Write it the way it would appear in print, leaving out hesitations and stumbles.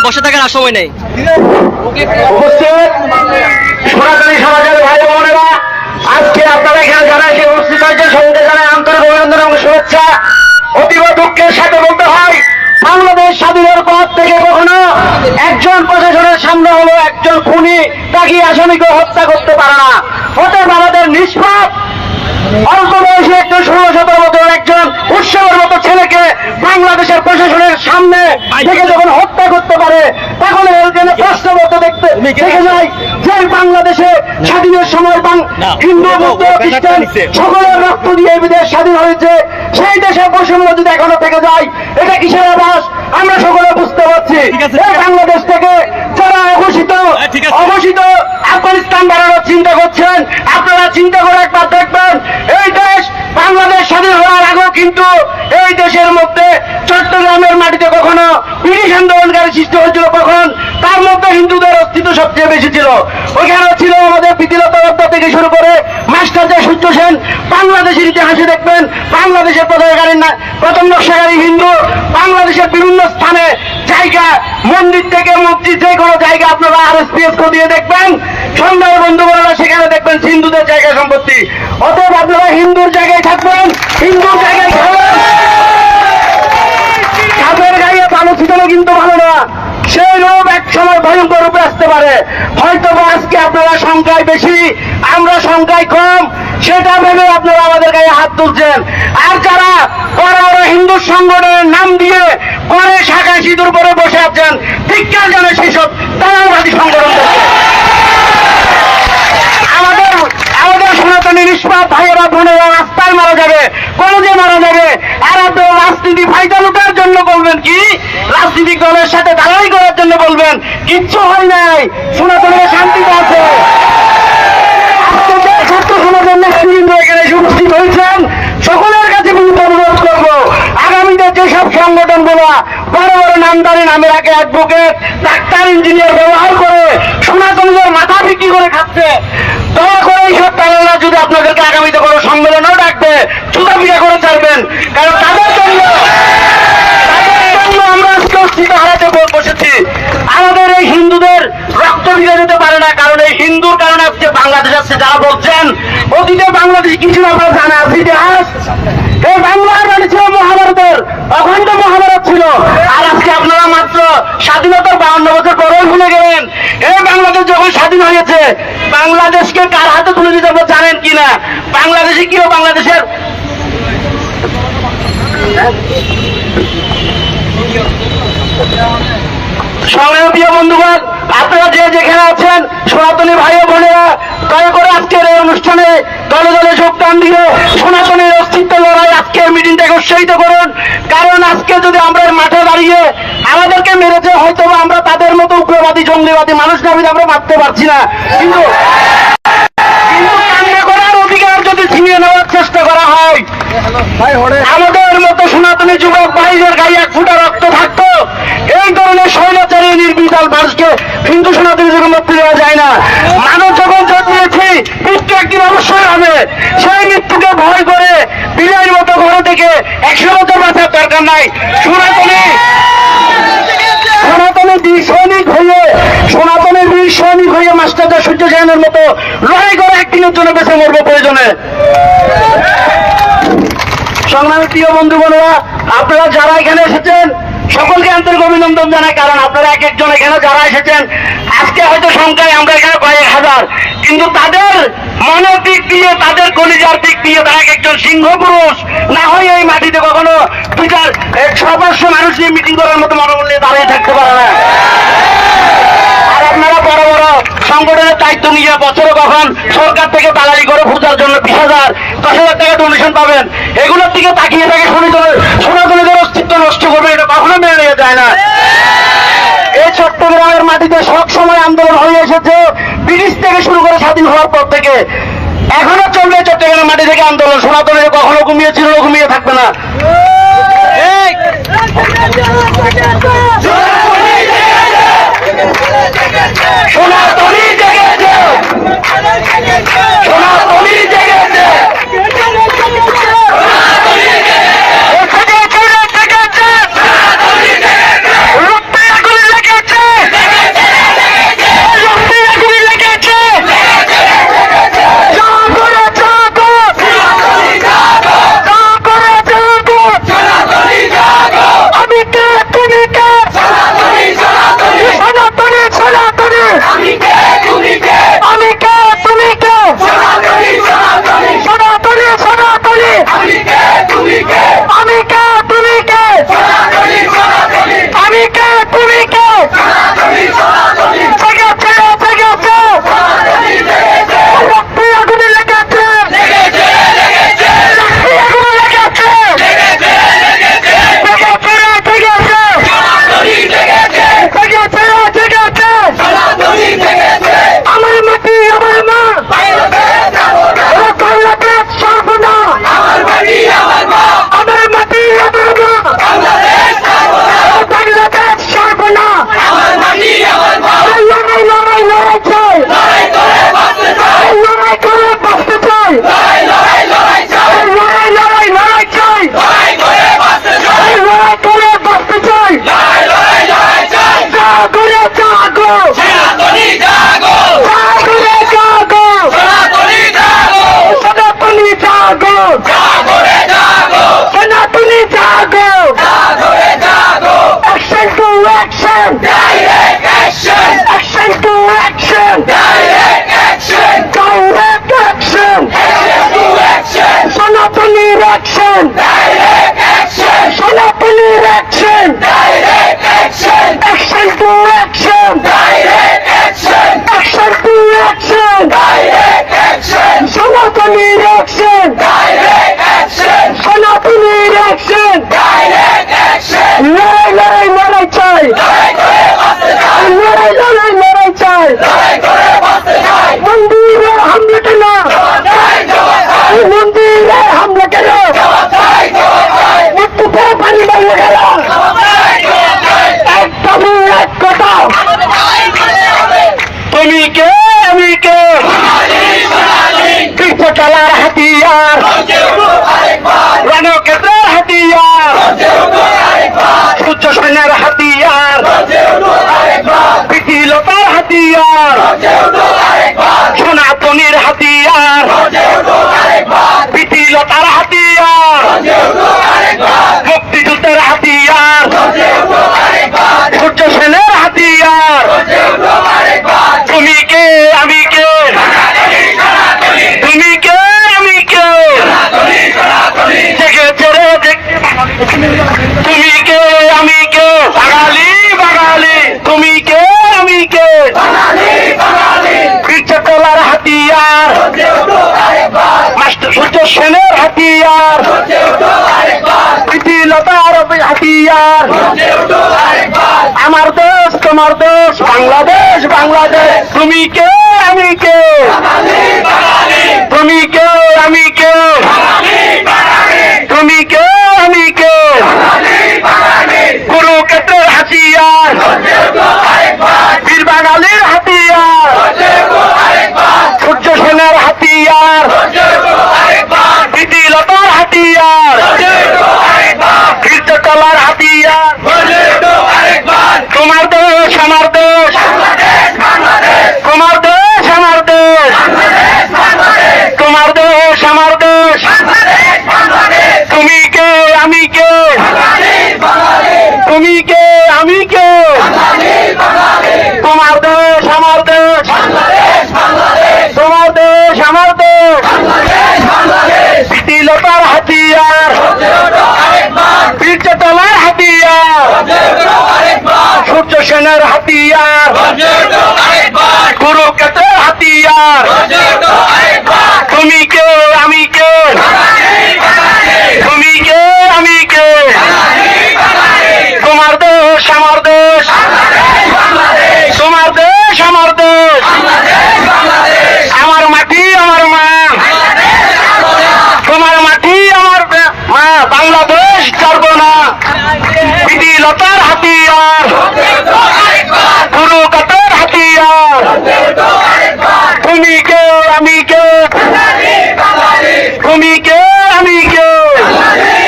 বসে থাকার আর সময় নেই। সনাতনী সমাজের ভাই বোনেরা, আজকে আপনারা এখানে যারা এসে উপস্থিত হয়েছে সঙ্গে জানায় আন্তরিক অভিনন্দন এবং শুভেচ্ছা। অতীব দুঃখের সাথে বলতে হয়, বাংলাদেশ স্বাধীনের পর থেকে কখনো একজন প্রশাসনের সামনে হলো একজন খুনি তাকে আসামিকে হত্যা করতে পারে না। অতএব আমাদের নিষ্পাপ অল্প বয়সী একজন 16-17 বছর একজন উৎসবের মতো ছেলেকে বাংলাদেশের প্রশাসনের সামনে থেকে যখন হত্যা করতে পারে, তখন প্রশ্নবোধ দেখে যায় যে বাংলাদেশে স্বাধীনের সময় হিন্দু বৌদ্ধ খ্রিস্টান সকলের রক্ত দিয়ে বিদেশ স্বাধীন হয়েছে, সেই দেশের বৈষম্য যদি এখনো থেকে যায়, এটা কিসের আভাস আমরা সকলে বুঝতে পারছি। বাংলাদেশ থেকে যারা অঘোষিত আফগানিস্তান বানানোর চিন্তা করছেন, আপনারা চিন্তা করে একবার দেখবেন, এই দেশ বাংলাদেশ স্বাধীন হওয়ার আগেও কিন্তু এই দেশের মধ্যে চট্টগ্রামের মাটিতে কখনো ব্রিটিশ আন্দোলনকারী সৃষ্টি হয়েছিল, কখন তার মধ্যে হিন্দুদের অস্তিত্ব সবচেয়ে বেশি ছিল। ওইখানে ছিল আমাদের প্রীতিলতা বন্দ্যোপাধ্যায় থেকে শুরু করে মাস্টার সূর্য সেন। বাংলাদেশের ইতিহাসে দেখবেন বাংলাদেশের প্রথম নকশাকারী হিন্দু, বাংলাদেশের বিভিন্ন স্থানে জায়গা, মন্দির থেকে মসজিদ, যে কোনো জায়গা আপনারা RSPS দিয়ে দেখবেন, সন্ধ্যায় বন্ধুগণরা সেখানে দেখবেন হিন্দুদের জায়গা সম্পত্তি। অতএব আপনারা হিন্দুর জায়গায় থাকবেন, হিন্দুর জায়গায় খাবেন। সাপের গায়ে পালো ছিটানো কিন্তু ভালো না, সেই রূপ এক সময় ভয়ঙ্কর রূপে আসতে পারে। হয়তো আজকে আপনারা সংখ্যায় বেশি, আমরা সংখ্যায় কম, সেটা ভেবে আপনারা আমাদের গায়ে হাত তুলছেন। আর যারা বড় বড় হিন্দু সংগঠনের নাম দিয়ে পরে শাখা সিঁদুর পরে বসে আছেন, ধিক্কার জানে সেসব দালালবাদী সংগঠন। আমাদের সনাতনী নিষ্পাপ ভাইয়েরা বোনেরা রাস্তায় মারা যাবে, কলেজে মারা যাবে, আর আপনারা রাজনীতি ফায়দা লুটার জন্য বলবেন কি, রাজনীতিক দলের সাথে দালালি করার জন্য বলবেন, কিচ্ছু হয় নাই, সনাতনীরা শান্তিতে আছে। ছাত্র সমাজের নেতৃবৃন্দ এখানে উপস্থিত হয়েছেন, সকলের কাছে বিনীত অনুরোধ করবো, আগামীতে যেসব সংগঠন গুলা বড় বড় নামদারি নামের আগে অ্যাডভোকেট, ডাক্তার, ইঞ্জিনিয়ার ব্যবহার করে সনাতনীদের মাথা বিক্রি করে খাচ্ছে, দয়া করে এইসব প্যানেলরা যদি আপনাদেরকে আগামীতে কোনো সম্মেলনও ডাকবে, ছুটা পিঠা করে ছাড়বেন, কারণ তাদের জন্য আমরা আজকে অস্তিত্ব হারাতে বসেছি। আমাদের এই হিন্দুদের রক্ত ভিজে যেতে পারে না, কারণ এই হিন্দুর কারণে আজকে বাংলাদেশ আসছে। যারা বলছেন অতীতে বাংলাদেশে কিছু আপনার জানা আছে ইতিহাস, এই বাংলার মানে ছিল মহাভারতের, অখণ্ড মহাভারত ছিল, আর আজকে আপনারা মাত্র স্বাধীনতার 52 বছর পরেও ভুলে গেলেন। এই বাংলাদেশ যখন স্বাধীন হয়েছে, বাংলাদেশকে কার হাতে তুলে দিতে হবে জানেন কিনা? বাংলাদেশে কিও বাংলাদেশের সংগ্রামী বন্ধুগণ, আপনারা যে যেখানে আছেন সনাতনী ভাই ও বোনেরা, দয়া করে আজকের এই অনুষ্ঠানে দলে দলে যোগদান দিয়ে সনাতনীর অস্তিত্ব লড়াই আজকের মিটিংটাকে উৎসাহিত করুন। কারণ আজকে যদি আমরা মাঠে দাঁড়িয়ে আমাদেরকে মেরেছে, হয়তো আমরা তাদের মতো উগ্রবাদী জঙ্গিবাদী মানুষ নামিয়ে আমরা মারতে পারছি না, কিন্তু কান্না করার অধিকার যদি ছিনিয়ে নেওয়ার চেষ্টা করা হয়, আমাদের মতো সনাতনী যুবক ভাইদের গায়ে এক ফুটা রক্ত থাকতো, এই ধরনের স্বৈরাচারী নির্বিচার মানুষকে হিন্দু সনাতনী যুগের মধ্যে দেওয়া যায় না। মানুষ যখন জন্মিয়েছি, মৃত্যু একদিন অবশ্যই হবে, সেই মৃত্যুকে ভয় করে বিলের মতো ঘরে থেকে 100 বছর বাঁচার দরকার নাই। সনাতনী বীর সৈনিক হয়ে মাস্টার সূর্য সেনের মতো লড়াই করে একদিনের জন্য বেঁচে মরবো প্রয়োজনে। সংগ্রামী প্রিয় বন্ধু বোনেরা, আপনারা যারা এখানে এসেছেন সকলকে আন্তরিক অভিনন্দন জানাই, কারণ আপনারা এক একজন এখানে যারা এসেছেন, আজকে হয়তো সংখ্যায় আমরা এখানে কয়েক হাজার, কিন্তু তাদের মনের দিক দিয়ে, তাদের কলিজার দিক দিয়ে তারা এক একজন সিংহ পুরুষ। না হয় এই মাটিতে কখনো 200 মানুষ নিয়ে মিটিং করার মতো মনোবল নিয়ে দাঁড়িয়ে থাকতে পারে না। আর আপনারা বড় বড় সংগঠনের দায়িত্ব নিয়ে বছরে কখন সরকার থেকে দালালি করে পূজার জন্য 20,000, 10,000 টাকা ডোনেশন পাবেন, এগুলোর দিকে তাকিয়ে থাকে সনাতনীদের অস্তিত্ব নষ্ট করবে, এটা কখনো মেনে নেওয়া যায় না। এই চট্টগ্রামের মাটিতে সব সময় আন্দোলন হয়ে এসেছে, ব্রিটিশ থেকে শুরু করে স্বাধীন হওয়ার পর থেকে এখনো চলবে চট্টগ্রামের মাটি থেকে আন্দোলন। সনাতনীরা কখনো ঘুমিয়েছিল, ঘুমিয়ে থাকবে না। সনাতনী জেগেছে, সনাতনী জেগেছে, রূপে আগুন লেগেছে, লড়াই চাই, লড়াই করে বাঁচতে চাই, লড়াই করে বাঁচতে চাই, লড়াই চাই, লড়াই করে বাঁচতে চাই, লড়াই করে বাঁচতে চাই, জাগরে জাগো, সনাতনী জাগো, জাগরে জাগো, সনাতনী জাগো, সনাতনী জাগো, জাগরে জাগো, সনাতনী জাগো, জাগরে জাগো, action to action, direct action, action to action, direct action, direct action, action to action, সনাতনী action, direct action, সনাতনী action, direct action, action to action, direct action, action to action, direct action, সনাতনী action, direct action, সনাতনী action, direct action, লড়াই লড়াই লড়াই চাই, লড়াই করে বাঁচতে চাই, লড়াই লড়াই লড়াই চাই, লড়াই করে বাঁচতে চাই, মন্দিরে হামলা কেন, মন্দিরে হামলা কেন, মৃত্যুতে পানি মারিয়ে গেল, একদমই এক কথা, তুমি কে আমি কে, কৃষ্ণকালার হাতিয়ার, রণক্ষেত্রের হাতিয়ার, সূর্য সেনের হাতিয়ার, পিটিলতার হাতিয়ার, সনাতনীর হাতিয়ার, পিটিলতার হাতিয়ার, মুক্তিযুদ্ধের হাতিয়ার, সূর্য সেনের হাতিয়ার, তুমি কে আমি কে, তুমি কে আমি কে, জেগেছে রে তুমি কে আমি কে, বাঙালি বাঙালি, তুমি কে আমি কে, কৃষ্ণকলার হাতিয়ার, মাস্টার সূর্য সেনের হাতিয়ার, প্রীতিলতার হাতিয়ার, আমার দেশ তোমার দেশ, বাংলাদেশ বাংলাদেশ, তুমি কে আমি কে, তুমি কে আমি কে, তুমি কে আমি কে, কুরুক্ষেত্রের হাতিয়ার, বীর বাঙালির হাতিয়ার, সূর্য সেনের হাতিয়ার, প্রীতিলতার হাতিয়ার, কৃষ্ণকলার হাতিয়ার, তোমার দেশ আমার দেশ, তোমার দেশ আমার দেশ, তোমার দেশ আমার দেশ, তুমি কে আমি কে, তুমি কে আমি কে, তোমার দেশ আমার দেশ, তোমার দেশ আমার দেশ, প্রীতিলতার হাতিয়ার, বীরচটলার হাতিয়ার, সূর্য সেনের হাতিয়ার, কুরুক্ষেত্রের হাতিয়ার, তুমি কে আমি কে, তুমি কে আমি কে, তোমার দেশ আমার দেশ, তোমার দেশ আমার দেশ, আমার মাটি আমার মা, তোমার মাটি আমার মা, বাংলাদেশ ছাড়বো না, প্রীতিলতার হাতিয়ার, কুরুক্ষেত্রের হাতিয়ার, তুমি কে আমি কে, তুমি কে